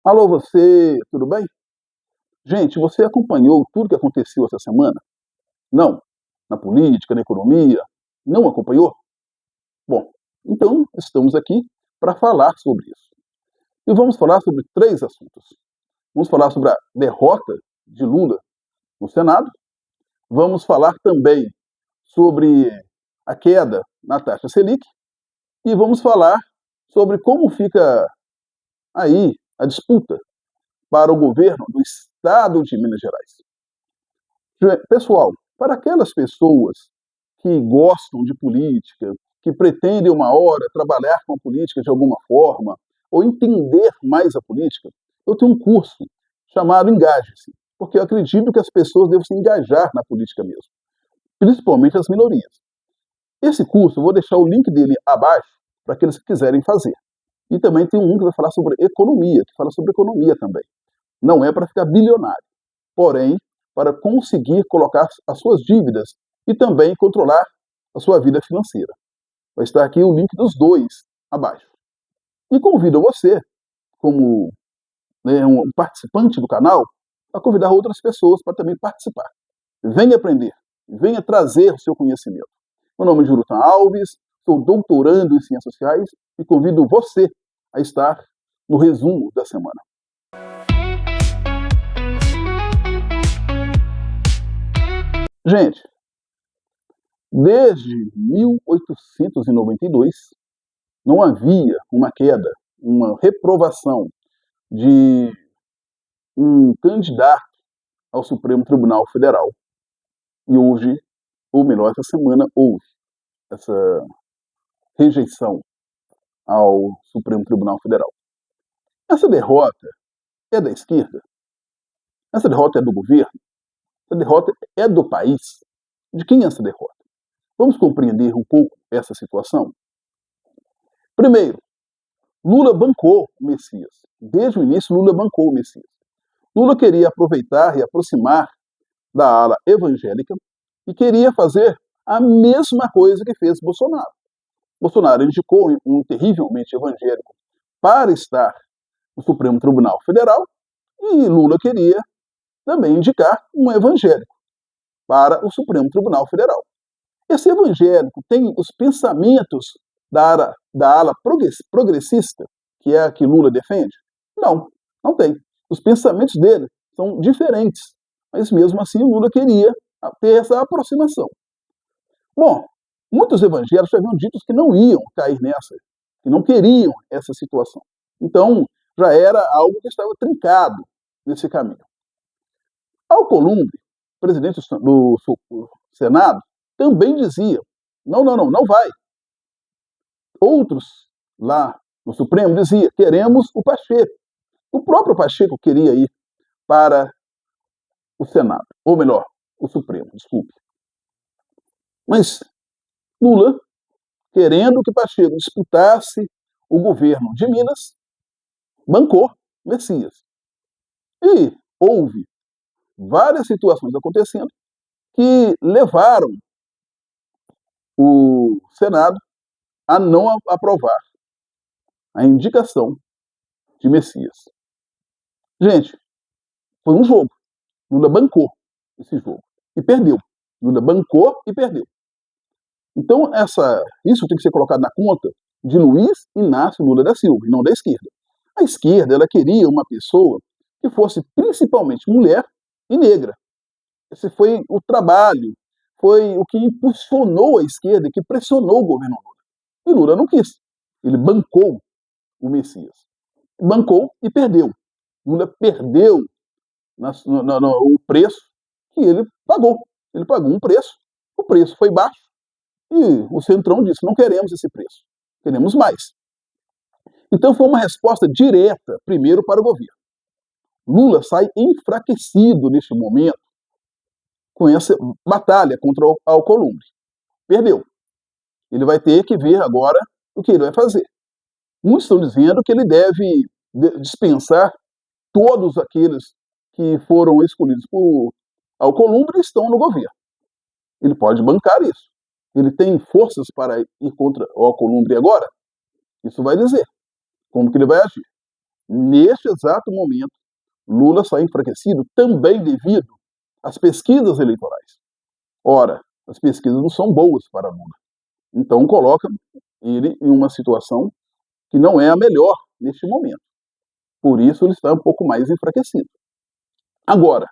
Alô, você, tudo bem? Gente, você acompanhou tudo que aconteceu essa semana? Não? Na política, na economia? Não acompanhou? Bom, então estamos aqui para falar sobre isso. E vamos falar sobre três assuntos. Vamos falar sobre a derrota de Lula no Senado. Vamos falar também sobre a queda na taxa Selic. E vamos falar sobre como fica aí a disputa para o governo do estado de Minas Gerais. Pessoal, para aquelas pessoas que gostam de política, que pretendem uma hora trabalhar com a política de alguma forma, ou entender mais a política, eu tenho um curso chamado Engaje-se, porque eu acredito que as pessoas devem se engajar na política mesmo, principalmente as minorias. Esse curso, eu vou deixar o link dele abaixo para aqueles que quiserem fazer. E também tem um que vai falar sobre economia, que fala sobre economia também. Não é para ficar bilionário, porém, para conseguir colocar as suas dívidas e também controlar a sua vida financeira. Vai estar aqui o link dos dois abaixo. E convido você, como um participante do canal, a convidar outras pessoas para também participar. Venha aprender, venha trazer o seu conhecimento. Meu nome é Jurutan Alves, sou doutorando em Ciências Sociais e convido você a estar no resumo da semana. Gente, desde 1892 não havia uma queda, uma reprovação de um candidato ao Supremo Tribunal Federal. E hoje, ou melhor, essa semana, houve essa rejeição ao Supremo Tribunal Federal. Essa derrota é da esquerda? Essa derrota é do governo? Essa derrota é do país? De quem é essa derrota? Vamos compreender um pouco essa situação? Primeiro, Lula bancou o Messias. Desde o início, Lula bancou o Messias. Lula queria aproveitar e aproximar da ala evangélica e queria fazer a mesma coisa que fez Bolsonaro. Bolsonaro indicou um terrivelmente evangélico para estar no Supremo Tribunal Federal e Lula queria também indicar um evangélico para o Supremo Tribunal Federal. Esse evangélico tem os pensamentos da ala progressista, que é a que Lula defende? Não, não tem. Os pensamentos dele são diferentes, mas mesmo assim o Lula queria ter essa aproximação. Bom, muitos evangélicos já haviam dito que não iam cair nessa, que não queriam essa situação. Então, já era algo que estava trincado nesse caminho. Alcolumbre, presidente do Senado, também dizia, não vai. Outros lá no Supremo diziam, queremos o Pacheco. O próprio Pacheco queria ir para o Senado, ou melhor, o Supremo, desculpe. Mas Lula, querendo que Pacheco disputasse o governo de Minas, bancou Messias. E houve várias situações acontecendo que levaram o Senado a não aprovar a indicação de Messias. Gente, foi um jogo. Lula bancou esse jogo e perdeu. Lula bancou e perdeu. Então, isso tem que ser colocado na conta de Luiz Inácio Lula da Silva, e não da esquerda. A esquerda, ela queria uma pessoa que fosse principalmente mulher e negra. Esse foi o trabalho, foi o que impulsionou a esquerda, que pressionou o governo Lula. E Lula não quis. Ele bancou o Messias. Bancou e perdeu. Lula perdeu o preço que ele pagou. Ele pagou um preço, o preço foi baixo, e o Centrão disse, não queremos esse preço, queremos mais. Então foi uma resposta direta, primeiro, para o governo. Lula sai enfraquecido neste momento com essa batalha contra o Alcolumbre. Perdeu. Ele vai ter que ver agora o que ele vai fazer. Muitos estão dizendo que ele deve dispensar todos aqueles que foram escolhidos por Alcolumbre e estão no governo. Ele pode bancar isso. Ele tem forças para ir contra o Alcolumbre agora? Isso vai dizer como que ele vai agir. neste exato momento, Lula sai enfraquecido também devido às pesquisas eleitorais. Ora, as pesquisas não são boas para Lula. Então coloca ele em uma situação que não é a melhor neste momento. Por isso ele está um pouco mais enfraquecido. Agora,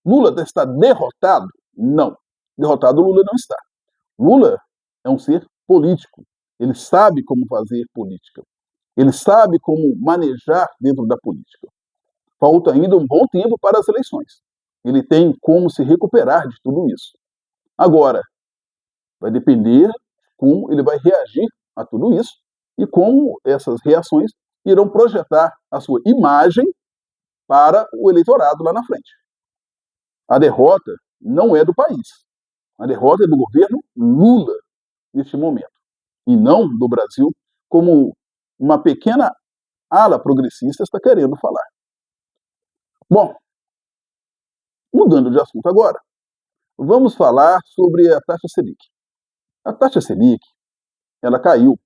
Lula está derrotado? Não. Derrotado Lula não está. Lula é um ser político. Ele sabe como fazer política. Ele sabe como manejar dentro da política. Falta ainda um bom tempo para as eleições. Ele tem como se recuperar de tudo isso. Agora, vai depender como ele vai reagir a tudo isso e como essas reações irão projetar a sua imagem para o eleitorado lá na frente. A derrota não é do país. A derrota é do governo Lula neste momento. E não do Brasil, como uma pequena ala progressista está querendo falar. Bom, mudando de assunto agora, vamos falar sobre a taxa Selic. A taxa Selic, ela caiu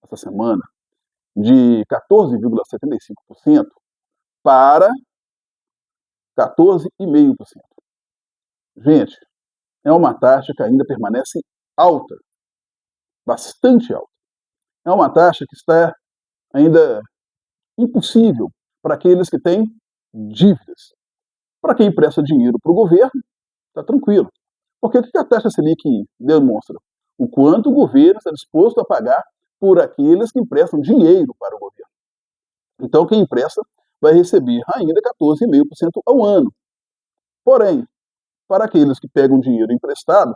essa semana de 14,75% para 14,5%. Gente, é uma taxa que ainda permanece alta, bastante alta. É uma taxa que está ainda impossível para aqueles que têm dívidas. Para quem empresta dinheiro para o governo, está tranquilo. Porque o que a taxa Selic demonstra? O quanto o governo está disposto a pagar por aqueles que emprestam dinheiro para o governo. Então, quem empresta vai receber ainda 14,5% ao ano. Porém, para aqueles que pegam dinheiro emprestado,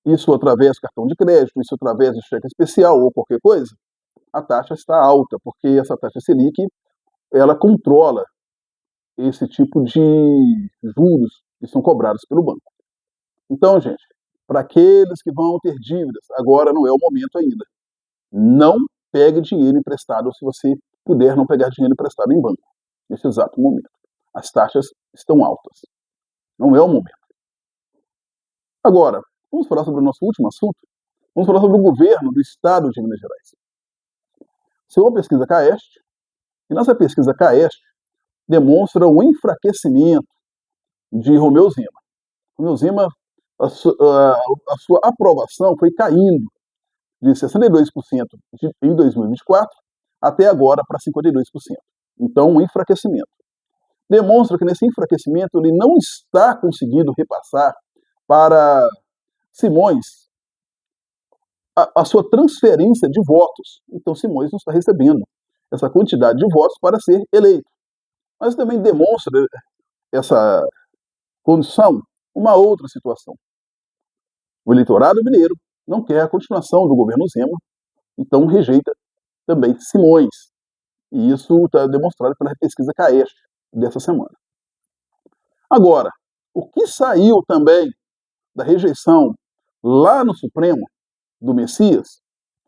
isso através de cartão de crédito, isso através de cheque especial ou qualquer coisa, a taxa está alta, porque essa taxa Selic, ela controla esse tipo de juros que são cobrados pelo banco. Então, gente, para aqueles que vão ter dívidas, agora não é o momento ainda. Não pegue dinheiro emprestado se você puder não pegar dinheiro emprestado em banco, nesse exato momento. As taxas estão altas. Não é o momento. Agora, vamos falar sobre o nosso último assunto? Vamos falar sobre o governo do estado de Minas Gerais. Isso é uma pesquisa CAEST, e nessa pesquisa CAEST demonstra o enfraquecimento de Romeu Zema. Romeu Zema, a sua aprovação foi caindo de 62% em 2024 até agora para 52%. Então, um enfraquecimento. Demonstra que nesse enfraquecimento ele não está conseguindo repassar para Simões a sua transferência de votos. Então, Simões não está recebendo essa quantidade de votos para ser eleito. Mas também demonstra essa condição uma outra situação. O eleitorado mineiro não quer a continuação do governo Zema, então rejeita também Simões. E isso está demonstrado pela pesquisa CAEST dessa semana. Agora, o que saiu também da rejeição lá no Supremo do Messias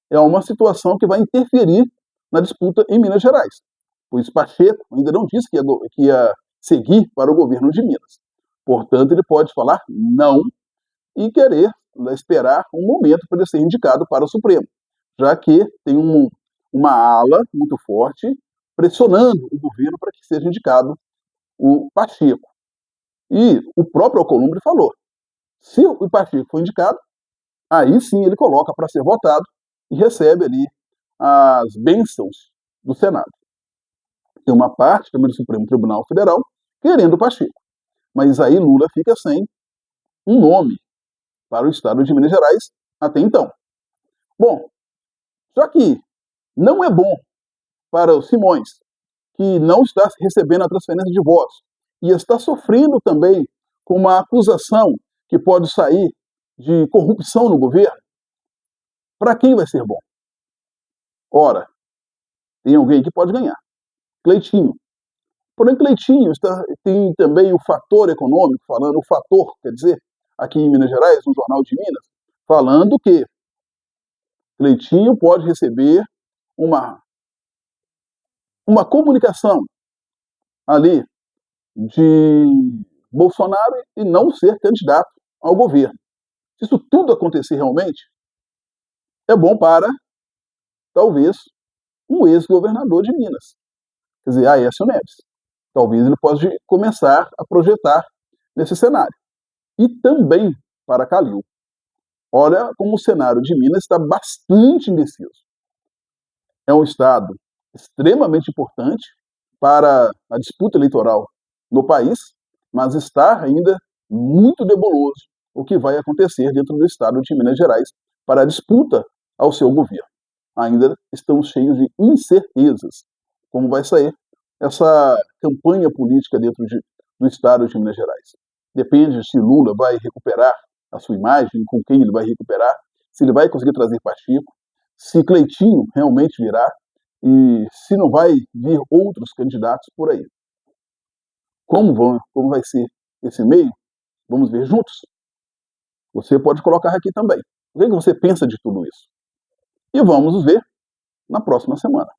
é uma situação que vai interferir na disputa em Minas Gerais. Pois Pacheco ainda não disse que ia seguir para o governo de Minas. Portanto, ele pode falar não e querer esperar um momento para ele ser indicado para o Supremo, já que tem uma ala muito forte pressionando o governo para que seja indicado o Pacheco. E o próprio Alcolumbre falou, se o Pacheco for indicado, aí sim ele coloca para ser votado e recebe ali as bênçãos do Senado. Tem uma parte também do Supremo Tribunal Federal querendo o Pacheco. Mas aí Lula fica sem um nome para o estado de Minas Gerais até então. Bom, só que não é bom para o Simões, que não está recebendo a transferência de votos e está sofrendo também com uma acusação que pode sair de corrupção no governo. Para quem vai ser bom? Ora, tem alguém que pode ganhar. Cleitinho. Porém, Cleitinho tem também o fator econômico, falando, o fator, quer dizer, aqui em Minas Gerais, no Jornal de Minas, falando que Cleitinho pode receber uma comunicação ali de Bolsonaro e não ser candidato ao governo. Se isso tudo acontecer realmente, é bom para, talvez, um ex-governador de Minas. quer dizer, Aécio Neves. Talvez ele possa começar a projetar nesse cenário. E também para Calil. Olha como o cenário de Minas está bastante indeciso. É um estado extremamente importante para a disputa eleitoral no país, mas está ainda muito nebuloso o que vai acontecer dentro do estado de Minas Gerais para a disputa ao seu governo. Ainda estamos cheios de incertezas como vai sair essa campanha política dentro do estado de Minas Gerais. Depende se Lula vai recuperar a sua imagem, com quem ele vai recuperar, se ele vai conseguir trazer Pacheco, se Cleitinho realmente virá e se não vai vir outros candidatos por aí. Como vai ser esse meio? Vamos ver juntos? Você pode colocar aqui também. O que você pensa de tudo isso? E vamos nos ver na próxima semana.